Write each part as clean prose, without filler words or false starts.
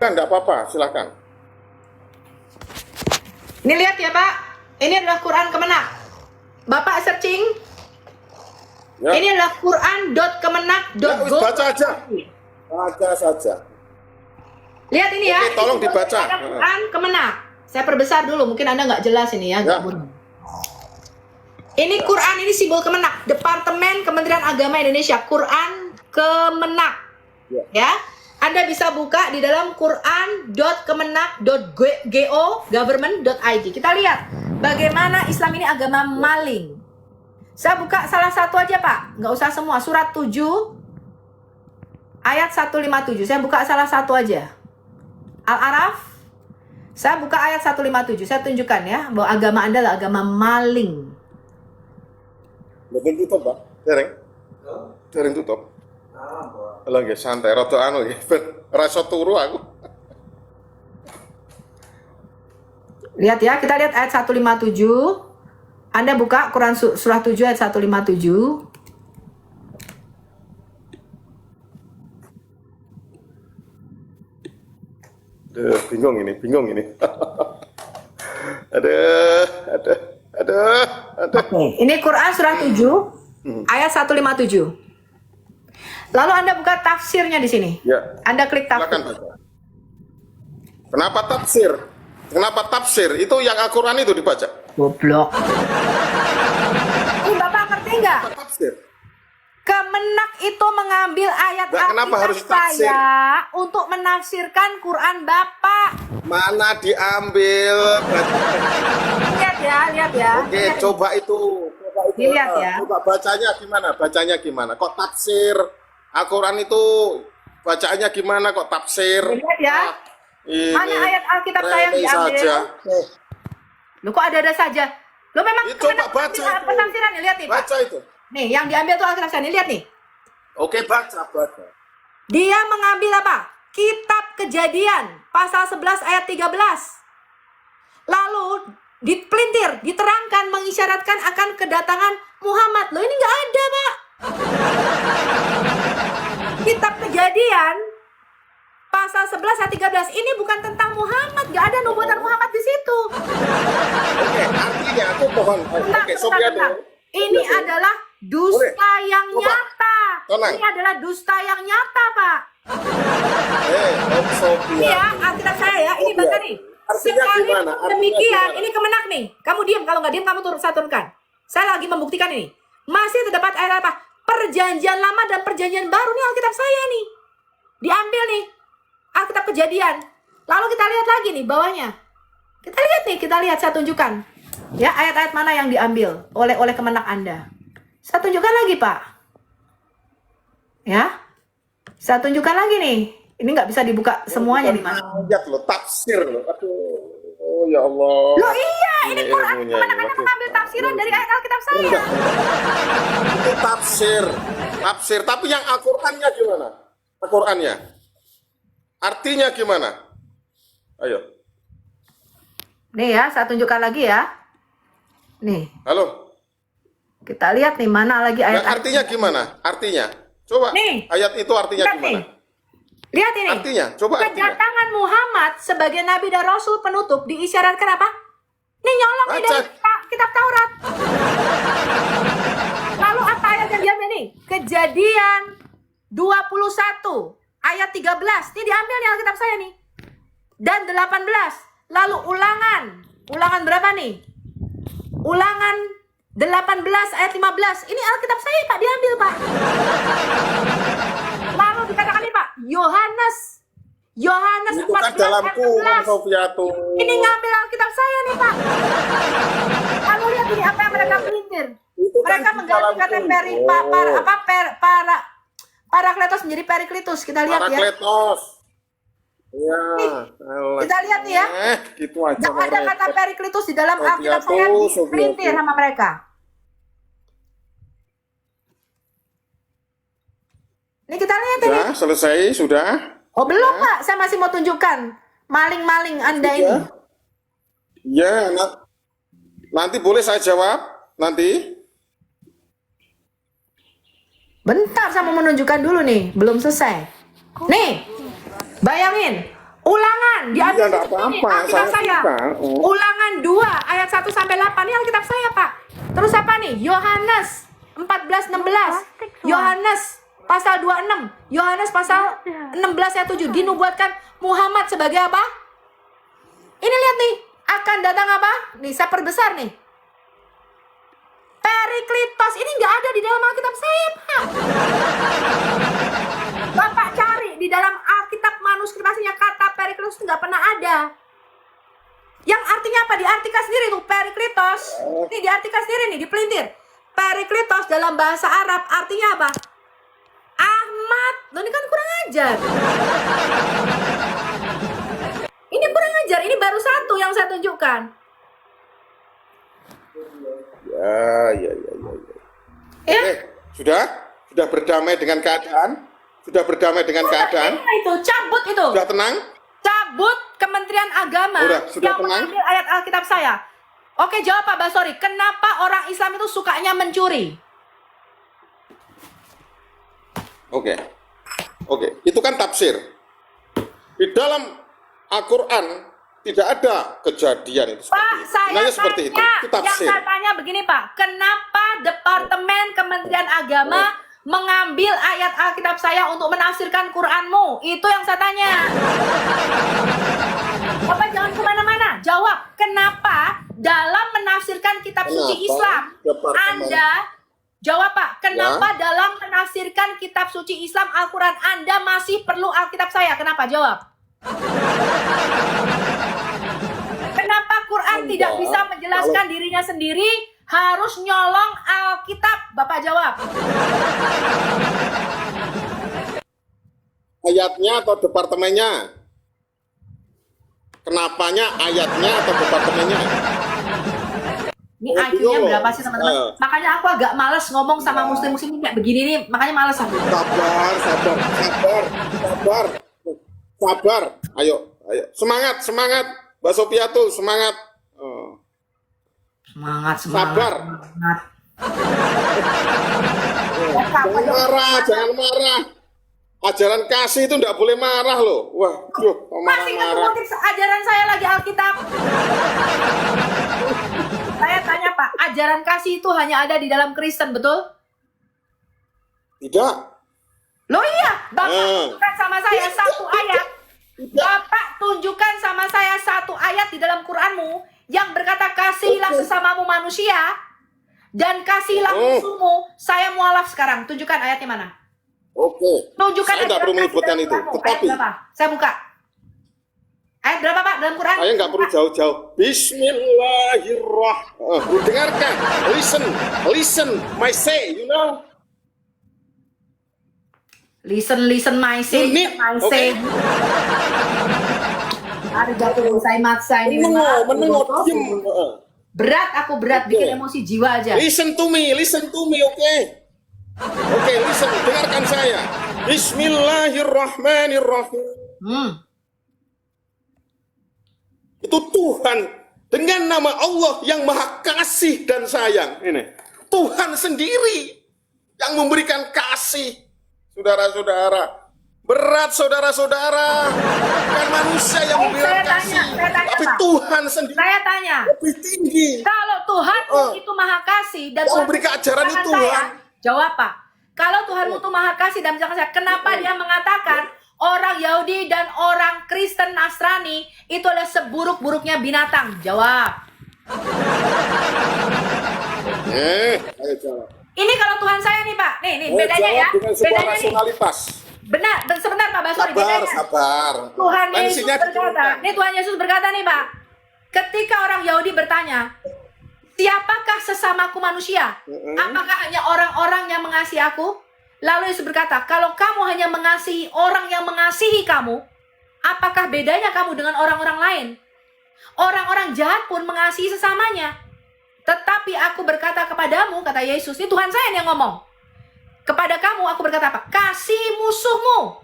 Enggak apa-apa, silakan. Ini lihat ya Pak, ini adalah Quran Kemenak. Bapak searching, Ya. ini adalah quran.kemenak.go. Baca aja. Baca saja. Lihat ini ya. Oke, tolong dibaca. Ada Quran Kemenak. Saya perbesar dulu, mungkin Anda nggak jelas ini ya. Ya. Ini Quran, ini simbol Kemenak. Departemen Kementerian Agama Indonesia, Quran Kemenak. Ya. Anda bisa buka di dalam quran.kemenak.go government.id. Kita lihat bagaimana Islam ini agama maling. Saya buka salah satu aja Pak, nggak usah semua. Surat 7 ayat 157. Saya buka salah satu aja. Al-Araf. Saya buka ayat 157. Saya tunjukkan ya bahwa agama Anda adalah agama maling. Mungkin tutup, Pak. Dereng tutup. Lah nggih santai rada anu nggih. Rasa turu aku. Lihat ya, kita lihat ayat 157. Anda buka Quran surah 7 ayat 157. Bingung ini. Aduh. Ini Quran surah 7 ayat 157. Lalu Anda buka tafsirnya di sini. Ya. Anda klik tafsir. Silakan baca. Kenapa tafsir? Itu yang Al-Qur'an itu dibaca. Goblok. Bapak ngerti nggak? Tafsir. Kemenak itu mengambil ayat Nah, kenapa harus tafsir? saya untuk menafsirkan Quran Bapak. Mana diambil? Lihat ya. Oke, coba itu. Dilihat ya. Coba bacanya gimana? Kok tafsir? Al-Qur'an itu bacaannya gimana kok tafsir? Lihat ya. Ini Mana ayat Alkitab saya yang diambil? saja. Lu kok ada saja? Lu memang Coba baca itu. penafsirannya, lihat nih Pak. Baca itu. Nih, yang diambil tuh Alkitab saya nih, lihat nih. Oke, baca. Dia mengambil apa? Kitab Kejadian, pasal 11 ayat 13. Lalu dipelintir, diterangkan, mengisyaratkan akan kedatangan Muhammad. Loh, ini nggak ada, Pak. Kitab Kejadian, pasal 11 ayat 13. Ini bukan tentang Muhammad. Nggak ada nubuatan Muhammad di situ. Oke, artinya aku mohon. Oke, Sofian dulu. Ini adalah dusta yang nyata. Tenang. Ini adalah dusta yang nyata, Pak. Sofian. Iya, Alkitab saya ya. Ini baca nih. Artinya gimana? Demikian, ini Kemenak nih. Kamu diam, kalau nggak diam kamu saya turunkan. Saya lagi membuktikan ini. Masih terdapat ayat apa? Perjanjian lama dan perjanjian baru nih Alkitab saya nih. Diambil nih. Alkitab Kejadian. Lalu kita lihat lagi nih bawahnya. Kita lihat saya tunjukkan. Ya, ayat-ayat mana yang diambil oleh Kemenak Anda. Saya tunjukkan lagi, Pak. Ya. Saya tunjukkan lagi nih. Ini nggak bisa dibuka semuanya nih, Mas. Lihat lo, tafsir lo. Aduh. Oh ya Allah. Loh iya, ini Quran Kemenak Anda mengambil tafsiran dari ayat Alkitab saya. Itu tafsir. Tapi yang Al-Qur'annya gimana? Al-Qur'annya. Artinya gimana? Ayo. Nih ya, saya tunjukkan lagi ya. Nih, Halo. kita lihat nih mana lagi Yang ayat. artinya gimana? Artinya. Coba. Nih. Ayat itu artinya Lihat gimana? nih. Lihat ini. Artinya, coba artinya. Kedatangan Muhammad sebagai nabi dan rasul penutup diisyaratkan apa? Nih nyolong nih Baca. dari kitab Taurat. Lalu apa ayat yang diambil nih? Kejadian 21 ayat 13. Ini diambil nih Alkitab saya nih. Dan 18. Lalu Ulangan berapa nih? Ulangan 18 ayat 15. Ini Alkitab saya Pak, diambil Pak. Lalu dikatakan nih Pak, Yohanes Itu kan 14 dalam ayat Quran 11. Sofiatu. Ini ngambil Alkitab saya nih Pak. Lalu lihat ini apa yang mereka pelintir. Itu kan Mereka di mengganti dalam kata Quran. Parakletos menjadi Periklitus. Kita lihat ya. Parakletos. Ya. Kita lihat nih ya. Gitu aja. Tidak ada kata Periklitus di dalam Sofiatu, Alkitab saya dipelintir sama mereka. Ini kita lihat ini. Sudah, selesai, sudah. Oh belum Pak, saya masih mau tunjukkan maling-maling Anda ini. Ya, nanti boleh saya jawab nanti. Bentar, saya mau menunjukkan dulu nih, belum selesai. Nih, bayangin, Ulangan, Iya, diambil nggak di sini, apa-apa, Alkitab saya saya. suka. Ulangan 2 ayat 1 sampai 8 ini Alkitab saya, Pak. Terus apa nih? Yohanes 14:16. Yohanes pasal 26. Yohanes pasal 16 ayat 7 dinubuatkan Muhammad sebagai apa? Ini lihat nih, akan datang apa? Nih, saya perbesar nih. Periklitos ini nggak ada di dalam Alkitab saya, Pak. Bapak cari di dalam Alkitab manuskrip aslinya kata Periklitos itu nggak pernah ada. Yang artinya apa? Diartikan sendiri tuh Periklitos. Ini diartikan sendiri nih, dipelintir. Periklitos dalam bahasa Arab artinya apa? Ahmad. Loh, ini kan kurang ajar. Ini kurang ajar. Ini baru satu yang saya tunjukkan. Ya. Ya. Oke, sudah berdamai dengan keadaan? Sudah berdamai dengan keadaan? Itu cabut itu. Sudah tenang? Cabut Kementerian Agama Sudah yang tenang? mengambil ayat Alkitab saya. Oke, jawab Pak Basori. Kenapa orang Islam itu sukanya mencuri? Oke, itu kan tafsir. Di dalam Al-Quran tidak ada kejadian itu. Pak, saya Sebenarnya seperti itu. tanya, Itu yang tafsir. saya tanya begini Pak, kenapa Departemen Kementerian Agama mengambil ayat Alkitab saya untuk menafsirkan Quranmu? Itu yang saya tanya. Bapak jangan kemana-mana, jawab. Kenapa dalam menafsirkan kitab suci Kenapa Islam, Departemen- Anda, jawab Pak, kenapa dalam menafsirkan kitab suci Islam Al-Quran Anda masih perlu Alkitab saya? Kenapa? Jawab. Kenapa Quran tidak bisa menjelaskan dirinya sendiri, harus nyolong Alkitab? Bapak jawab. Ayatnya atau departemennya? Kenapanya ayatnya atau departemennya? Ini IQ-nya bingung. berapa sih teman-teman? Makanya aku agak males ngomong sama muslim-muslim kayak begini nih, makanya males aku. Sabar. Ayo. Semangat. Mbak Sofiatul, semangat. Semangat. Sabar. Jangan marah. Ajaran kasih itu nggak boleh marah loh. Wah, Masih marah-marah. ngutip ajaran saya lagi Alkitab. Saya tanya Pak, ajaran kasih itu hanya ada di dalam Kristen, betul? Tidak. Loh iya, Bapak tunjukkan sama saya satu ayat. Bapak tunjukkan sama saya satu ayat di dalam Quranmu yang berkata kasihilah sesamamu manusia dan kasihilah musuhmu. Saya mualaf sekarang. Tunjukkan ayatnya mana? Oke. Tunjukkan Saya nggak perlu menyebutkan itu. Tetapi ayat berapa? Saya buka. Ayat berapa Pak dalam Quran? saya nggak perlu jauh-jauh. Bismillahirrahmanirrahim. Dengarkan. Listen. My say, you know. Listen my say. Unit, My oke. say. Arigato gozaimasu. Ini Menengok, diem. berat, aku berat, bikin Oke. emosi jiwa aja. Listen to me, oke? Oke, listen, dengarkan saya. Bismillahirrahmanirrahim. Itu Tuhan dengan nama Allah yang Maha Kasih dan Sayang. Ini Tuhan sendiri yang memberikan kasih. Saudara-saudara, berat saudara-saudara. Bukan manusia yang memberikan saya kasih, tanya, tapi Pak. Tuhan sendiri Saya tanya, lebih tinggi. kalau Tuhanmu itu maha kasih dan Yang Tuhan memberikan ajaran menciptakan itu saya, Tuhan. jawab Pak. Kalau Tuhanmu itu maha kasih dan menciptakan saya, kenapa dia mengatakan orang Yahudi dan orang Kristen Nasrani itu adalah seburuk-buruknya binatang? Jawab. Ayo jawab. Ini kalau Tuhan saya nih Pak. Nih Ayo bedanya jawab ya. dengan sebuah Bedanya nih. rasionalitas. Benar, sebentar Pak Basori. bedanya. Sabar. Tuhan Yesus Tensinya berkata, diturunkan. nih Tuhan Yesus berkata nih Pak, ketika orang Yahudi bertanya, siapakah sesamaku manusia? Apakah hanya orang-orang yang mengasihi aku? Lalu Yesus berkata, kalau kamu hanya mengasihi orang yang mengasihi kamu, apakah bedanya kamu dengan orang-orang lain? Orang-orang jahat pun mengasihi sesamanya. Tetapi aku berkata kepadamu, kata Yesus, ini Tuhan saya yang ngomong. Kepada kamu aku berkata apa? Kasih musuhmu.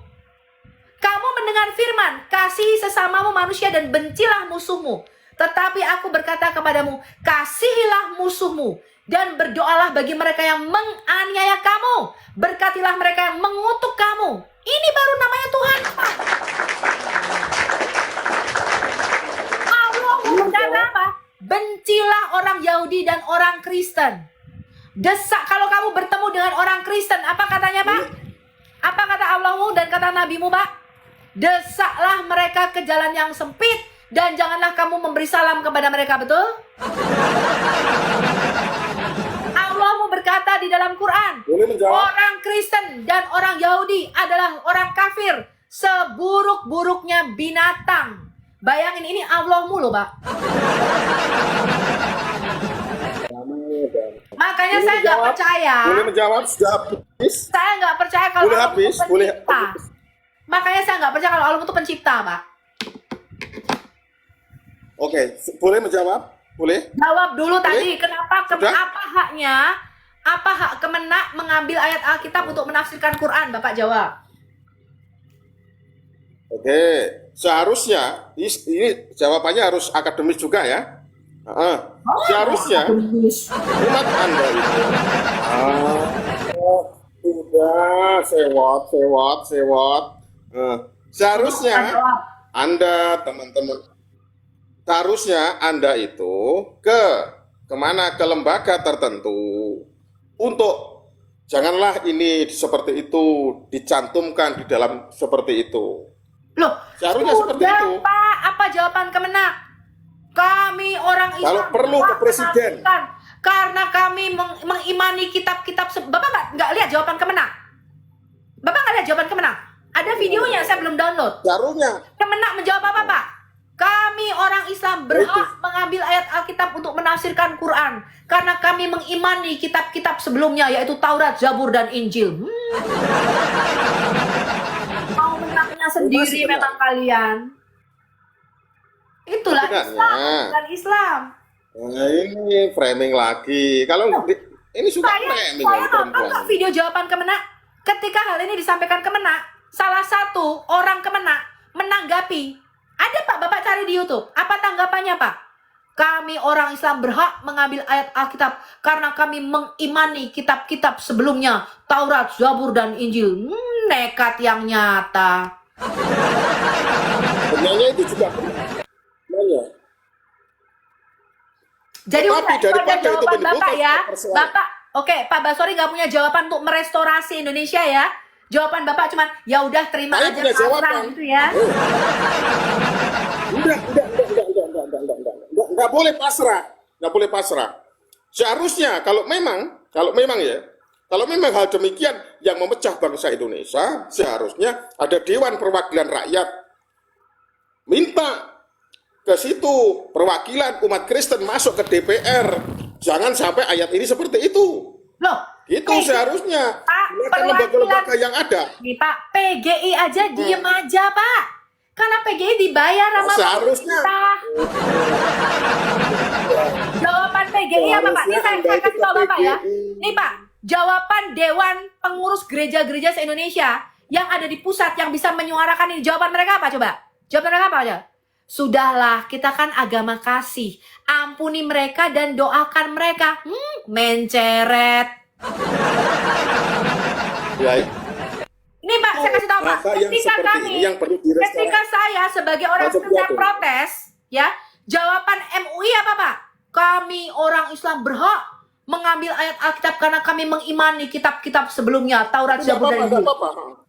Kamu mendengar firman, kasihi sesamamu manusia dan bencilah musuhmu. Tetapi aku berkata kepadamu, kasihilah musuhmu dan berdoalah bagi mereka yang menganiaya kamu. Berkatilah mereka yang mengutuk kamu. Ini baru namanya Tuhan. Yahudi dan orang Kristen. Desak, kalau kamu bertemu dengan orang Kristen, apa katanya Pak? Apa kata Allahmu dan kata Nabimu Pak? Desaklah mereka ke jalan yang sempit dan janganlah kamu memberi salam kepada mereka, betul? Allahmu berkata di dalam Quran, orang Kristen dan orang Yahudi adalah orang kafir seburuk-buruknya binatang. Bayangin, ini Allahmu loh Pak. Makanya saya nggak percaya. Boleh menjawab, sudah habis. Saya nggak percaya kalau Boleh Allah habis, itu boleh pencipta. habis. Makanya saya nggak percaya kalau Allah itu pencipta, Pak. Oke, boleh menjawab? Boleh? Jawab dulu tadi, Boleh? kenapa Sudah? apa haknya? Apa hak Kemenak mengambil ayat Alkitab untuk menafsirkan Quran? Bapak jawab. Oke, seharusnya ini jawabannya harus akademis juga ya. Seharusnya umat Anda itu udah sewot. Seharusnya Anda teman-teman, seharusnya Anda itu kemana, ke lembaga tertentu untuk janganlah ini seperti itu dicantumkan di dalam seperti itu. Loh, Seharusnya seperti sudah, itu. Pak, apa jawaban Kemenak? Kami orang Islam Kalau perlu ke presiden. menafsirkan karena kami mengimani kitab-kitab. Bapak nggak lihat jawaban Kemenak? Bapak nggak lihat jawaban Kemenak? Ada videonya, saya belum download. Seharusnya Kemenak menjawab apa Pak? Kami orang Islam berhak mengambil ayat Alkitab untuk menafsirkan Quran karena kami mengimani kitab-kitab sebelumnya, yaitu Taurat, Zabur, dan Injil. Mau menangnya sendiri memang kalian. Itulah Islam, bukan Islam. Nah, ini framing lagi. Kalau ini sudah framing Saya oleh nonton perempuan. kok video jawaban Kemenak. Ketika hal ini disampaikan Kemenak, salah satu orang Kemenak menanggapi. Ada Pak, Bapak cari di YouTube. Apa tanggapannya Pak? Kami orang Islam berhak mengambil ayat Alkitab karena kami mengimani kitab-kitab sebelumnya, Taurat, Zabur, dan Injil. Nekat yang nyata. Sebenarnya itu juga sebenarnya. Jadi Tetapi udah daripada ada jawaban itu Bapak menimbulkan ya. persoalan. Bapak, oke, Pak Basori nggak punya jawaban untuk merestorasi Indonesia ya. Jawaban Bapak cuman ya udah terima Saya aja punya jawaban. pasrah gitu ya. Enggak boleh pasrah. Enggak boleh pasrah. Seharusnya kalau memang hal demikian yang memecah bangsa Indonesia, seharusnya ada Dewan Perwakilan Rakyat minta ke situ perwakilan umat Kristen masuk ke DPR. Jangan sampai ayat ini seperti itu. Loh, Itu seharusnya. Pak, Gunakan lembaga-lembaga yang ada. nih Pak, PGI aja diem aja Pak. Karena PGI dibayar sama Seharusnya. pemerintah. Jawaban PGI apa Pak? Ini saya kasih tahu Bapak ya. Nih Pak, jawaban Dewan Pengurus Gereja-Gereja se-Indonesia yang ada di pusat yang bisa menyuarakan ini. Jawaban mereka apa coba? Jawaban mereka apa aja? Sudahlah, kita kan agama kasih. Ampuni mereka dan doakan mereka. Menceret. Ya, Ini Pak, saya kasih tahu Pak. Bahasa yang seperti ini yang perlu direstore. Ketika saya sebagai orang Masuk Kristen dia tuh. protes, ya, jawaban MUI apa Pak? Kami orang Islam berhak mengambil ayat Alkitab karena kami mengimani kitab-kitab sebelumnya, Taurat, Zabur, dan Injil.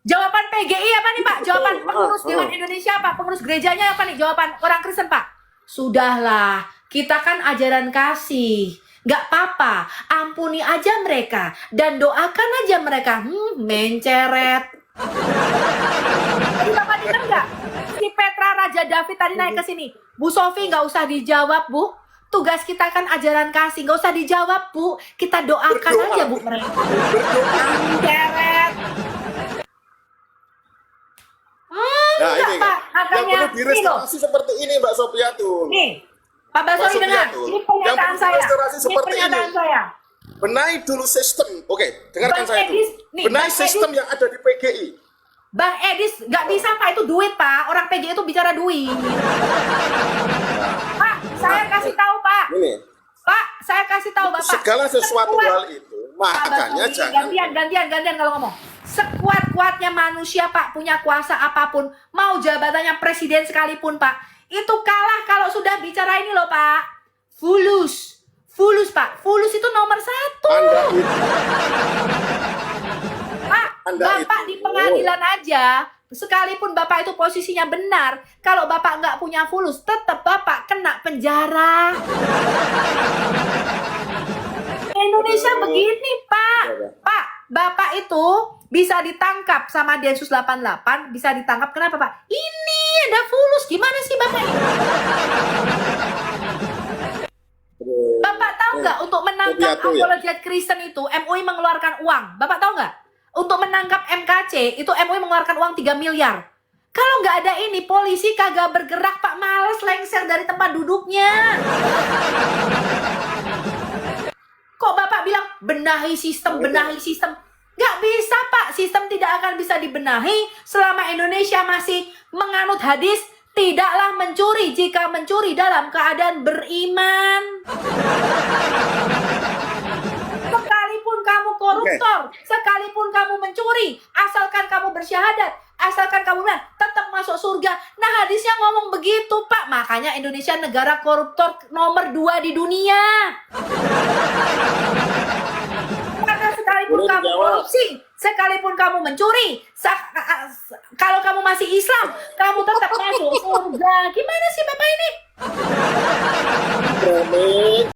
Jawaban PGI apa nih Pak? Jawaban pengurus Dewan Indonesia apa? Pengurus gerejanya apa nih? Jawaban orang Kristen Pak? Sudahlah, kita kan ajaran kasih. Gak apa-apa, ampuni aja mereka dan doakan aja mereka. Menceret. Tadi Bapak dengar nggak? Si Petra Raja David tadi naik ke sini. Bu Sofi nggak usah dijawab Bu. Tugas kita kan ajaran kasih, nggak usah dijawab Bu. Kita doakan aja Bu mereka. Menceret. Nah, Enggak, ini Pak. kan. Yang Makanya perlu ini loh. direstorasi seperti ini Mbak Sofiatun. Nih, Pak Basori Maksudnya dengar. tuh, Ini pernyataan yang perlu saya. restorasi Ini seperti pernyataan ini. saya. Benahi dulu sistem. Oke, dengarkan Bang saya Edis, dulu. nih, Benahi Bang sistem yang ada di PGI. Bang Edis, nggak bisa Pak, itu duit Pak. Orang PGI itu bicara duit. Pak, saya kasih tahu Pak. Ini, Pak, saya kasih tahu Bapak. segala sesuatu Sekuat- hal itu, makanya Basori, jangan. gantian kalau ngomong. Sekuat-kuatnya manusia Pak, punya kuasa apapun, mau jabatannya presiden sekalipun Pak, itu kalah kalau sudah bicara ini loh Pak. Fulus, Pak. Fulus itu nomor 1. Anda itu, Pak, Anda Bapak itu. di pengadilan aja, sekalipun Bapak itu posisinya benar, kalau Bapak nggak punya fulus, tetap Bapak kena penjara. Indonesia begini, Pak. Pak, Bapak itu bisa ditangkap sama Densus 88, bisa ditangkap. Kenapa, Pak? Ini ada fulus. Gimana sih Bapak ini? Bapak tahu nggak, untuk menangkap Pidato ya? apologet Kristen itu, MUI mengeluarkan uang. Bapak tahu nggak? Untuk menangkap MKC, itu MUI mengeluarkan uang 3 miliar. Kalau nggak ada ini, polisi kagak bergerak, Pak. Males lengser dari tempat duduknya. Kok Bapak bilang benahi sistem, benahi sistem? Nggak bisa, Pak. Sistem tidak akan bisa dibenahi selama Indonesia masih menganut hadis, tidaklah mencuri jika mencuri dalam keadaan beriman. Sekalipun kamu koruptor, sekalipun kamu mencuri, asalkan kamu bersyahadat, asalkan kamu benar, tetap masuk surga. Nah, hadisnya ngomong begitu, Pak. Makanya Indonesia negara koruptor nomor 2 di dunia. Karena sekalipun Boleh kamu dijawab. korupsi, sekalipun kamu mencuri, kalau kamu masih Islam, kamu tetap masuk surga. Gimana sih Bapak ini? Promek.